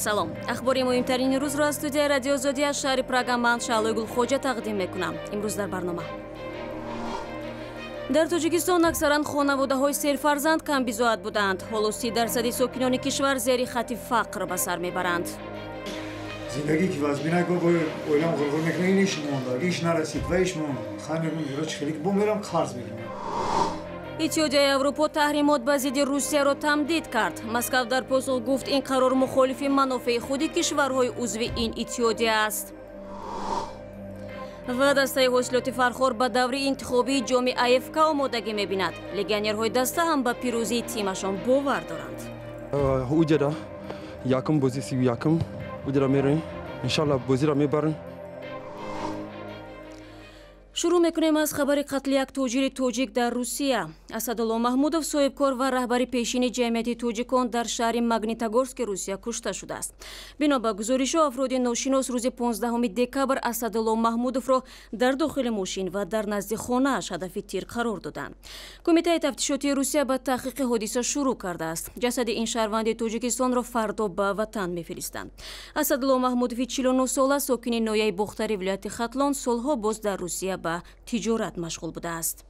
салом. ахбори муҳимтарини рӯзро аз студияи радио Озодия шаҳри Прага ман Шаълои Гулхоҷа тақдим мекунам. имрӯз дар барнома дар Тоҷикистон аксаран хонаводаҳои серфарзанд камбизоат буданд. ҳоло 30% сокинони кишвар зери хати фақр ба сар мебаранд. زندگی که واز بینا کو اولام غرغر میکنه اینش مونده ایش نرسید و ایش مون خانم روش خیلی بو میرم قرض میگیرم. اتحادیه اروپا تحریمات ба зидди Русияро тамдид кард. Москав дар посух гуфт ин қарор мухолифи манофеи худи кишварҳои узви ин иттиҳодия аст. ва дастаи ҳосилоти фархор ба даври интихобии ҷоми АФК омодагӣ мебинад. Легионерҳои даста ҳам ба пирӯзии тимашон бовар доранд. уҷада якум бози 31 уҷада мероем. иншаллоҳ бозиро мебарем. шурӯъ мекунем аз хабари қатли як тоҷири тоҷик дар Русия. Асадулло Маҳмудов соҳибкор ва раҳбари пешини ҷамъияти тоҷикон дар шаҳри Магнитогорски Русия кушта шудааст. бино ба гузоришҳо афроди ношинос рӯзи 15 декабр Асадулло Маҳмудовро дар дохили мошин ва дар назди хонааш ҳадафи тир қарор доданд. Кумитаи тафтишотии Русия ба таҳқиқи ҳодиса шурӯъ кардааст. ҷасади ин шаҳрванди Тоҷикистонро фардо ба ватан мефиристанд. Асадулло Маҳмудови 49 сола сокини ноҳияи Бохтари вилояти Хатлон солҳо боз дар Русия ба тиҷорат машғул будааст.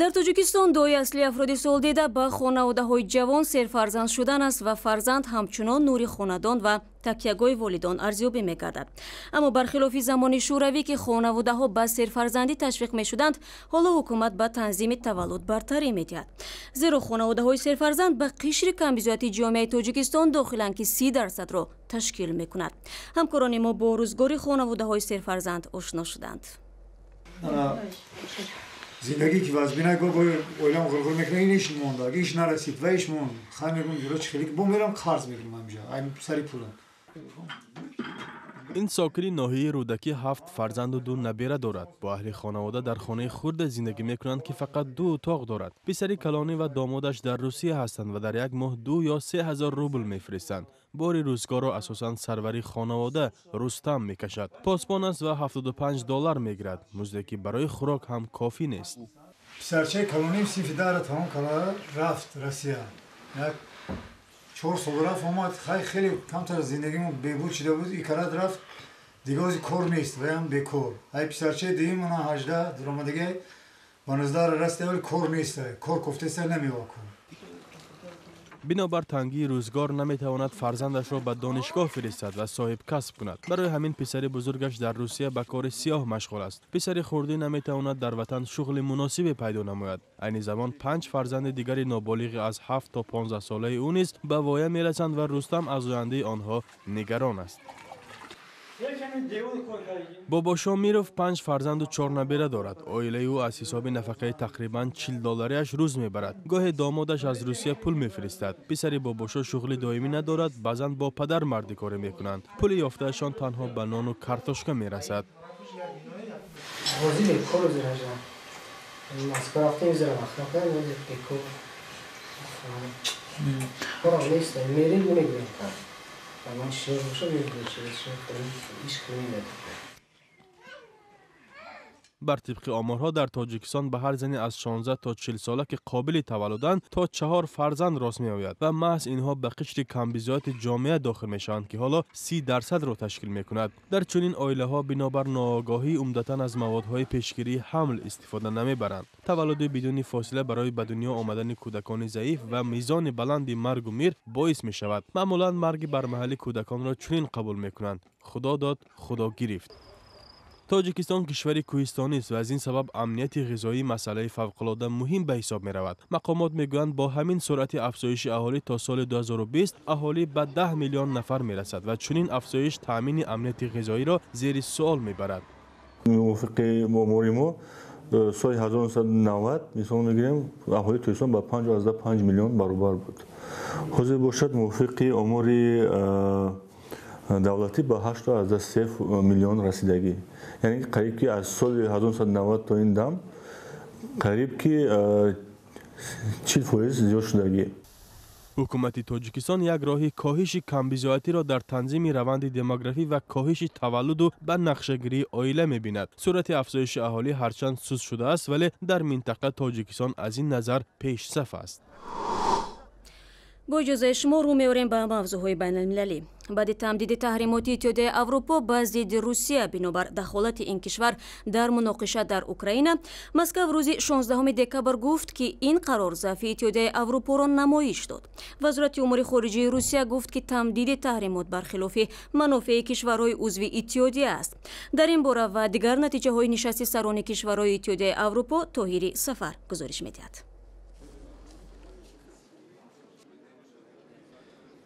дар Тоҷикистон дуои асли афроди солдида ба хонаводаҳои ҷавон серфарзанд шудан аст ва фарзанд ҳамчунон нури хонадон ва такягои волидон арзёбӣ мегардад. аммо бархилофи замони шӯравӣ ки хонаводаҳо ба серфарзандӣ ташвиқ мешуданд, ҳоло ҳукумат ба танзими таваллуд бартарӣ медиҳад. зеро хонаводаҳои серфарзанд ба қишри камбизоати ҷомеаи Тоҷикистон дохиланд ки 30%-ро ташкил мекунад. ҳамкорони мо бо рӯзгори хонаводаҳои серфарзанд ошно шуданд. زندگی که واز بینا کو اولام غرغر میکنه اینش مونده ایش نرسید و ایش مون خانم روش خیلی بو میرم قرض میگیرم همجا این سری پولم. این ساکنی ناحیه رودکی 7 فرزند و 2 نبیره دارد. با اهل خانواده در خانه خرد زندگی میکنند که فقط 2 اتاق دارد. پسری کلانی و دامادش در روسیه هستند و در یک ماه 2 یا 3000 روبل میفرستند. باری روزگار را اساساً سروری خانواده رستم میکشد. پاسبان است و $75 میگیرد. مزدی برای خوراک هم کافی نیست. پسرچه کلانی سیفدار تمام کلا رفت روسیه. یک 4 سال رفت اومد خیلی کمتر زندگیمون بهبود شده بود. این کارا رفت دیگه از کار نیست و هم بیکار. ای پسرچه دیگه من 18 درآمدگی 12 راسته ولی کار نیست. کار کوفته سر نمیواکن. بنابر تنگی روزگار نمیتواند فرزندش را به دانشگاه فرستد و صاحب کسب کند. برای همین پسر بزرگش در روسیه به کار سیاه مشغول است. پسر خردی نمیتواند در وطن شغل مناسبی پیدا نماید. عین زمان 5 فرزند دیگر نابالغ از 7 تا 15 ساله او نیز به وایه میرسند و رستم از آینده آنها نگران است. بابا شامیروف 5 فرزند و 4 نبیره دارد. عائله او از حساب نفقه تقریباً $40 روز میبرد. گاهی دامادش از روسیه پول میفرستد. پسر باباشا شغل دائمی ندارد، بعضاً با پدر مردی کار میکنند. پول یافتهشان تنها به نان و کارتوشکا میرسد. بر طبق آمارها در تاجیکستان به هر زنی از 16 تا 40 ساله که قابل تولدند تا 4 فرزند راست می آید و محض اینها به قشر کمبیزات جامعه داخل می شوند که حالا 30% را تشکیل می کند. در چنین عائله ها بنابر ناآگاهی عمدتاً از موادهای پیشگیری حمل استفاده نمی برند. تولد بدون فاصله برای به دنیا آمدن کودکان ضعیف و میزان بلند مرگ و میر باعث می شود. معمولاً مرگ بر محل کودکان را چنین قبول می کنند: خدا داد خدا گرفت. تاجیکستان کشوری کوهستانی است و از این سبب امنیت غذایی مسئله فوق‌العاده مهم به حساب می رود. مقامات میگویند با همین سرعت افزایش اهالی تا سال 2020 اهالی به 10 میلیون نفر می رسد و چنین افزایش تامین امنیت غذایی را زیر سوال می برد. موافق ماموری ما سال 1990 مثال میگیریم اهالی تویستان با 5 میلیون برابر بود. حاضر باشد موافق اموری دولتی با 8.3 میلیون رسیدگی، یعنی قریب که از سال 1990 تا این دم قریب که 40% زیاد شدگی. حکومت تاجیکستان یک راه کاهش کمبیزاتی را در تنظیم روند دموگرافی و کاهش تولد و به نقشه‌گیری عائله می‌بیند. سرعت افزایش اهالی هرچند سست شده است ولی در منطقه تاجیکستان از این نظر پیش صف است. با اجازه شما رو می‌آوریم به موضوعهای بین‌المللی. بعد تمدید تحریمات اتحادیه اروپا به ضد روسیه بنابر دخالت این کشور در مناقشه در اوکراین، مسکو روز 16 دکبر گفت که این قرار ضعف اتحادیه اروپا را نمایش داد. وزارت امور خارجه روسیه گفت که تمدید تحریمات برخلاف منافع کشورهای عضو اتحادیه است. در این باره و دیگر نتیجه‌های نشست سران کشورهای اتحادیه اروپا طاهری سفر گزارش می‌دهد.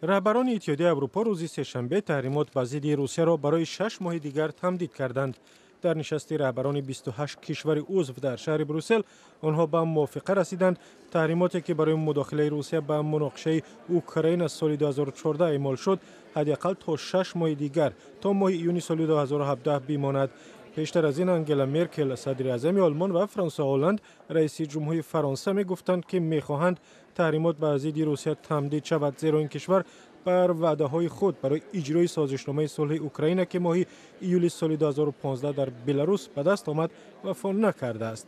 رهبران اتحادیه اروپا روز سه‌شنبه تحریمات بر ضد روسیه را برای 6 ماه دیگر تمدید کردند. در نشست رهبران 28 کشور عضو در شهر بروسل، آنها به موافقه رسیدند تحریماتی که برای مداخله روسیه به مناقشه اوکراین از سال 2014 اعمال شد، حداقل تا 6 ماه دیگر تا ماه ایون سال 2017 بماند. پیشتر از این انگلا مرکل صدر اعظم آلمان و فرانسوا هلند رئیس جمهوری فرانسه می گفتند که می خواهند تحریمات بر ضد روسیه تمدید شود، زیرا این کشور بر وعده های خود برای اجرای سازشنامه صلح اوکراین که ماه ایول سال 2015 در بلاروس به دست آمد وفا نکرده است.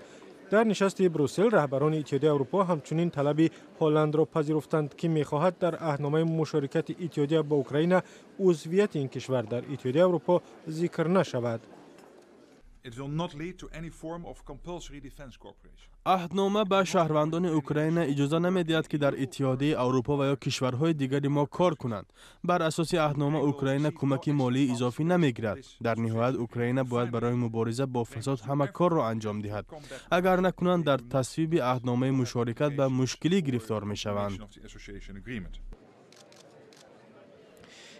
در نشست بروسل رهبران اتحادیه اروپا همچنین طلب هلند را پذیرفتند که می‌خواهد در عهدنامه مشارکت اتحادیه با اوکراین عضویت این کشور در اتحادیه اروپا ذکر نشود. عهدنامه به شهروندان اوکراین اجازه نمی‌دهد که در اتحادیه اروپا و یا کشورهای دیگری ما کار کنند. بر اساس عهدنامه اوکراین کمک مالی اضافی نمی‌گیرد. در نهایت اوکراین باید برای مبارزه با فساد همه کار را انجام دهد. اگر نکنند در تصویب عهدنامه مشارکت به مشکلی گرفتار می‌شوند.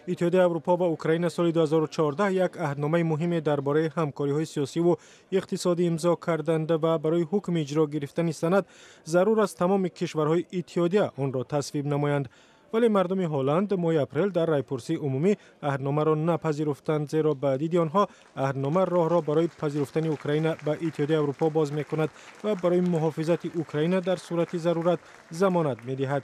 اتحادیه اروپا و اوکراین سال 2014 یک عهدنامه مهم درباره همکاری‌های سیاسی و اقتصادی امضا کردند و برای حکم اجرا گرفتن سند ضرور است تمام کشورهای اتحادیه آن را تصویب نمایند. ولی مردم هلند ماه اپریل در رایپرسی عمومی عهدنامه را نپذیرفتند، زیرا به دید آنها عهدنامه راه را برای پذیرفتن اوکراین به اتحادیه اروپا باز می‌کند و برای محافظت اوکراین در صورت ضرورت ضمانت می‌دهد.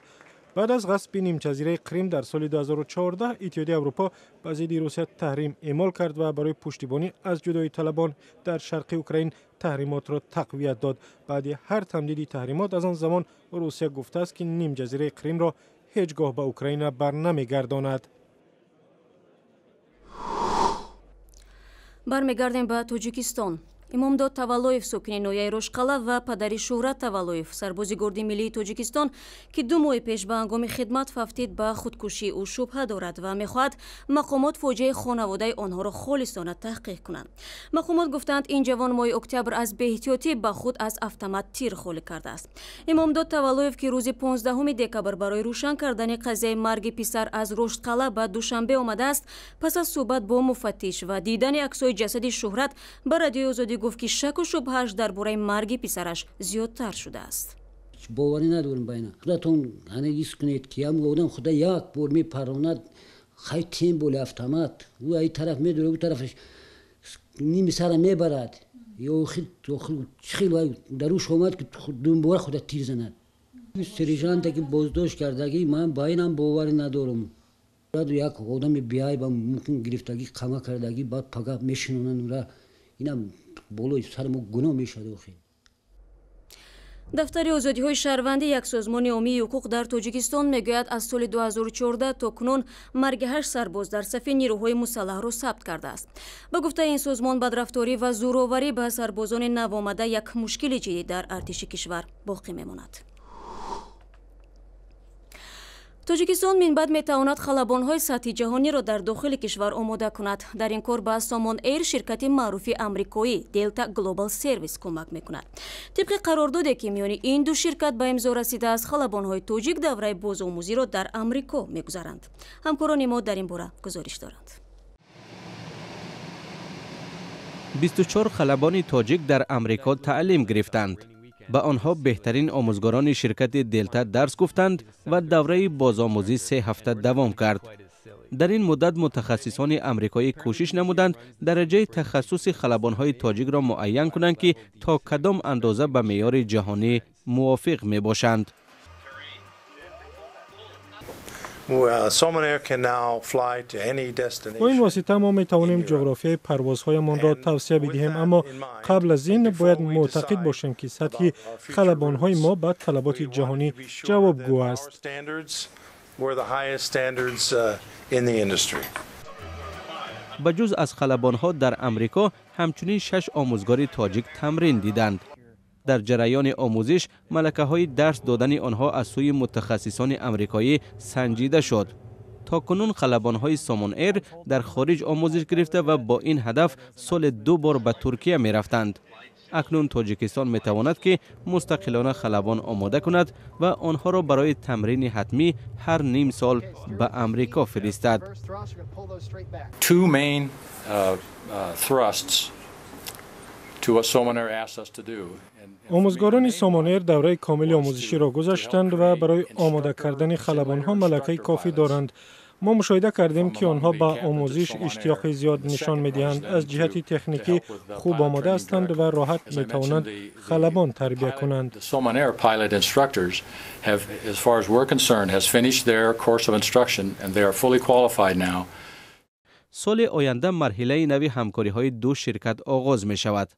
بعد از غصب نیمچه‌جزیره کریم در سال 2014 اتحادیه اروپا به ضد روسیه تحریم اعمال کرد و برای پشتیبانی از جدایی طلبان در شرق اوکراین تحریمات را تقویت داد. بعد هر تمدید تحریمات از آن زمان روسیه گفته است که نیمچه‌جزیره کریم را هیچگاه به اوکراین برنمیگرداند. برمیگردیم به تاجیکستان. имомдод таваллоев сокини ноҳияи рошқала ва падари шӯҳрат таваллоев сарбози гурди миллии тоҷикистон ки 2 моҳи пеш ба ҳангоми хидмат фавтид ба худкушӣ ӯ шубҳа дорад ва мехоҳад мақомот фоҷиаи хонаводаи онҳоро холисона таҳқиқ кунанд. мақомот гуфтанд ин ҷавон моҳи октябр аз беэҳтиётӣ ба худ аз автомат тир холӣ кардааст. имомдод таваллоев ки рӯзи 15 декабр барои рӯшан кардани қазияи марги писар аз рошқала ба душанбе омадааст, пас аз суҳбат бо муфаттиш ва дидани аксҳои ҷасади шӯҳрат ба радиои озодӣ гуфт ки шаку шубҳааш дар бораи марги писараш зиёдтар шудааст. боварӣ надорем ба ина. худатон ҳана ҳис кунед ки ҳам одам худа як бор мепаронад хай тем боли автомат ӯ ай тараф медоре ӯ тарафаш ними сара мебарад ё хел даруш омад ки дунбора худа тир занад. сержанте ки боздошт кардагӣ ман ба инам боварӣ надорам. як одами биайба мумкин гирифтагӣ қама кардагӣ баъд пага мешинонанд ура инам болои сари мо гуноҳ мешавад. охир дафтари озодиҳои шаҳрвандӣ, як созмони оммии ҳуқуқ дар тоҷикистон, мегӯяд аз соли 2014 то кунун марги 8 сарбоз дар сафи нирӯҳои мусаллаҳро сабт кардааст. ба гуфтаи ин созмон, бадрафторӣ ва зӯроварӣ ба сарбозони навомада як мушкили ҷиддӣ дар артиши кишвар боқӣ мемонад. тоҷикистон минбаъд метавонад халабонҳои сатҳи ҷаҳониро дар дохили кишвар омода кунад. дар ин кор ба Somon Air ширкати маъруфи амрикоӣ Delta Global Service кӯмак мекунад. тибқи қарордоде ки миёни ин ду ширкат ба имзо расидааст, халабонҳои тоҷик давраи бозомӯзиро дар амрико мегузаранд. ҳамкорони мо дар ин бора гузориш доранд. 24 خلبان تاجیک در امریکا تعلیم گرفتند. به آنها بهترین آموزگاران شرکت دلتا درس گفتند و دوره بازآموزی 3 هفته دوام کرد. در این مدت متخصصان امریکایی کوشش نمودند درجه تخصص خلبان‌های تاجیک را معین کنند که تا کدام اندازه به معیار جهانی موافق می باشند. با این واسطه ما می توانیم جغرافیای پروازهایمان را توسعه بدهیم، اما قبل از این باید معتقد باشیم که سطح خلبان‌های ما به طلبات جهانی جوابگو است. were the highest standards in the industry. بجز از خلبان‌ها در امریکا همچنین 6 آموزگار تاجیک تمرین دیدند. در جریان آموزش ملکه‌های درس دادن آنها از سوی متخصصان امریکایی سنجیده شد. تا کنون خلبان‌های سامون ایر در خارج آموزش گرفته و با این هدف سال 2 بار به ترکیه می رفتند. اکنون تاجیکستان می تواند که مستقلانه خلبان آماده کند و آنها را برای تمرین حتمی هر نیم سال به امریکا فرستد. Two main thrusts to what Salmon Air asked us to do. آموزگاران سامون ایر دوره کامل آموزشی را گذاشتند و برای آماده کردن خلبان‌ها ملکه کافی دارند. ما مشاهده کردیم که آنها با آموزش اشتیاق زیاد نشان می‌دهند. از جهت تکنیکی خوب آماده هستند و راحت می‌توانند خلبان تربیت کنند. The Salmon Air pilot instructors have, as far as we're concerned, has finished their course of instruction and they are fully qualified now. سال آینده مرحله نوی همکاری‌های دو شرکت آغاز می‌شود.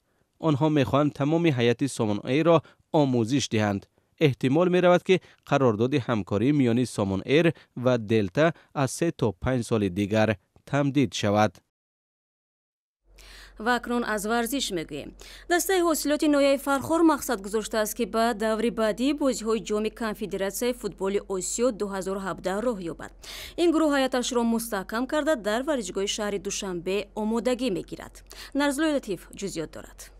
آنها می‌خواهند تمام هیئت سامون ایر را آموزش دهند. احتمال می رود که قرارداد همکاری میان سامون ایر و دلتا از 3 تا 5 سال دیگر تمدید شود. و اکنون از ورزش میگوییم. دسته حاصلات نویای فرخور مقصد گذاشته است که به دوری بعدی بازی‌های جام کنفدراسیون فوتبال آسیا 2017 راه یابد. این گروه هیئتش را مستحکم کرده در ورزشگاه شهر دوشنبه آمادگی میگیرد. نرزلوی لطیف جزئیات دارد.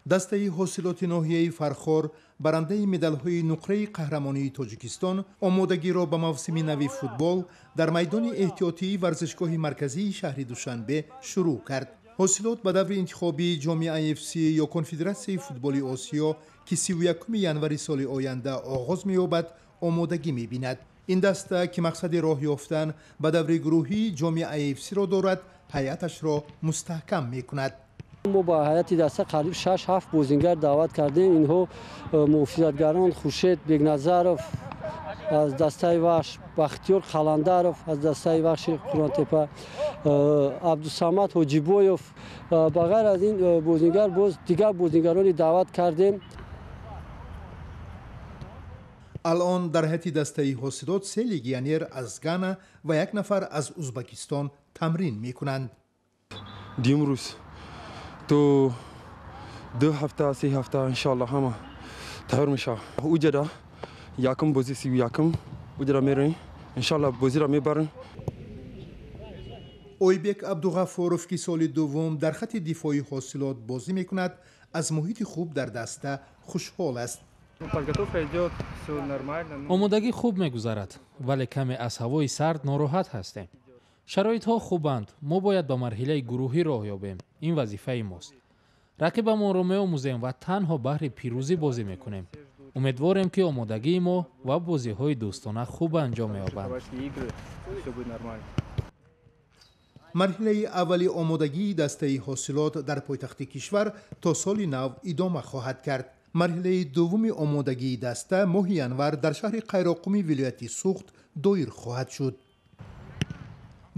دسته حاصلات ناحیه فرخار برنده مدال‌های نقره قهرمانی تاجیکستان آمادگی را به موسم نوی فوتبال در میدان احتیاطی ورزشگاه مرکزی شهر دوشنبه شروع کرد. حاصلات به دور انتخابی جام AFC یا کنفدراسیون فوتبال آسیا که 31 ژانویه سال آینده آغاز می‌یابد آمادگی می‌بیند. این دسته که مقصد راه یافتن به دور گروهی جام AFC را دارد، هیئتش را مستحکم می‌کند. ما با هیئت دسته قریب 6-7 بازیگر دعوت کردیم. اینها محافظتگران خورشید بیگنظرов از دسته وحش، بختیار خلندرov از دسته وحش قران‌تپه، عبدالصمد حاجیبویov. بغیر از این بازیگر باز دیگر بازیگرانی دعوت کردیم. الان در هیئت دسته حاصلات 3 لیگیونر از گانا و 1 نفر از ازبکستان تمرین می‌کنند. دیمروز تو 2 هفته 3 هفته انشالله همه تیار میشه. اوجدا یکم بازی 31 اوجدا میریم انشالله بازی را میبرن. اویبک عبدالغفاروف که سال دوم در خط دفاعی حاصلات بازی میکند از محیط خوب در دسته خوشحال است. آمادگی خوب میگذرد ولی کمی از هوای سرد ناراحت هستیم. شرایط ها خوبند. ما باید به مرحله گروهی راه یابیم. این وظیفه ماست. رقیبمان را می‌آموزیم و تنها بهر پیروزی بازی میکنیم. امیدواریم که آمادگی ما و بازی‌های دوستانه خوب انجام یابند. مرحله اولی آمادگی دسته حاصلات در پایتخت کشور تا سال نو ادامه خواهد کرد. مرحله دوم آمادگی دسته ماه ژانویه در شهر قیراقمی ولایت سوخت دایر خواهد شد.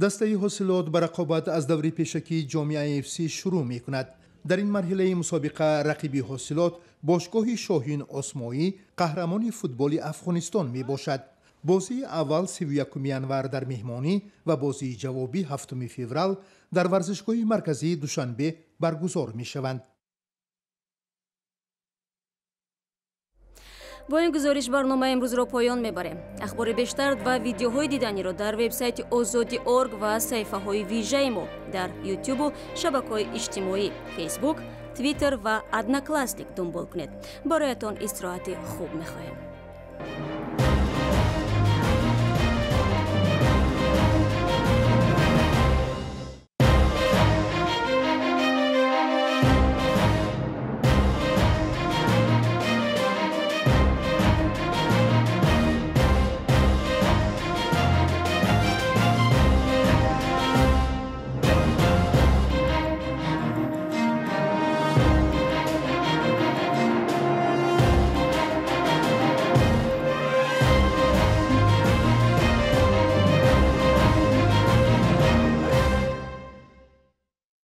دسته حاصلات به رقابت از دوره پیشکی جام AFC شروع می کند. در این مرحله مسابقه رقیبی حاصلات باشگاه شاهین آسمایی قهرمان فوتبال افغانستان می باشد. بازی اول 31 ژانویه در مهمانی و بازی جوابی 7 فوریه در ورزشگاه مرکزی دوشنبه برگزار می شوند. با این گزارش برنامه امروز را پایان میبریم. اخبار بیشتر و ویدیوهای دیدنی را در وبسایت azadi.org و صفحه های ویژه ما در یوتیوب و شبکه‌های اجتماعی فیسبوک، توییتر و ادناکلاسیک دنبال کنید. برایتان استراحت خوب می‌خواهیم.